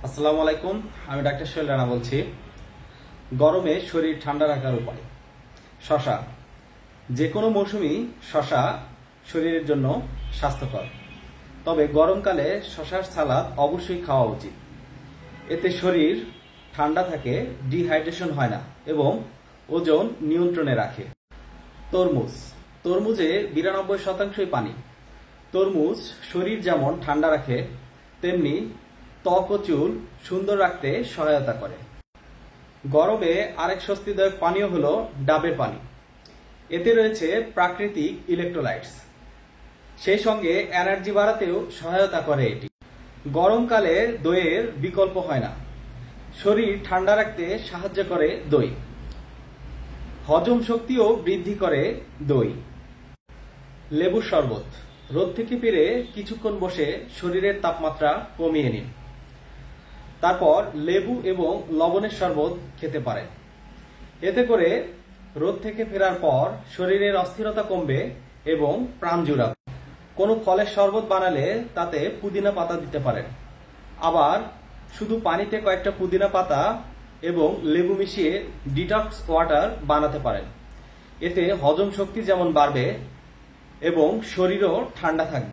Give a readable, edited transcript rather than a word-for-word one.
আসসালামু আলাইকুম। আমি ডাক্তার সোহেল রানা বলছি। গরমে শরীর ঠান্ডা রাখার উপায়। শশা, যে কোনো মৌসুমী শশা শরীরের জন্য স্বাস্থ্যকর, তবে গরমকালে শশার সালাদ অবশ্যই খাওয়া উচিত। এতে শরীর ঠান্ডা থাকে, ডিহাইড্রেশন হয় না এবং ওজন নিয়ন্ত্রণে রাখে। তরমুজ, তরমুজে 92% পানি। তরমুজ শরীর যেমন ঠান্ডা রাখে, তেমনি ত্বক ও চুল সুন্দর রাখতে সহায়তা করে। গরমে আরেক স্বস্তিদায়ক পানীয় হলো ডাবের পানি। এতে রয়েছে প্রাকৃতিক ইলেকট্রোলাইটস, সেই সঙ্গে এনার্জি বাড়াতেও সহায়তা করে এটি। গরমকালে দইয়ের বিকল্প হয় না, শরীর ঠান্ডা রাখতে সাহায্য করে দই। হজম শক্তিও বৃদ্ধি করে দই। লেবুর শরবত, রোদ থেকে ফিরে কিছুক্ষণ বসে শরীরের তাপমাত্রা কমিয়ে নিন, তারপর লেবু এবং লবণের শরবত খেতে পারেন। এতে করে রোদ থেকে ফেরার পর শরীরের অস্থিরতা কমবে এবং প্রাণ জুড়াবে। কোনো ফলের শরবত বানালে তাতে পুদিনা পাতা দিতে পারেন, আবার শুধু পানিতে কয়েকটা পুদিনা পাতা এবং লেবু মিশিয়ে ডিটক্স ওয়াটার বানাতে পারেন। এতে হজম শক্তি যেমন বাড়বে এবং শরীরও ঠান্ডা থাকবে।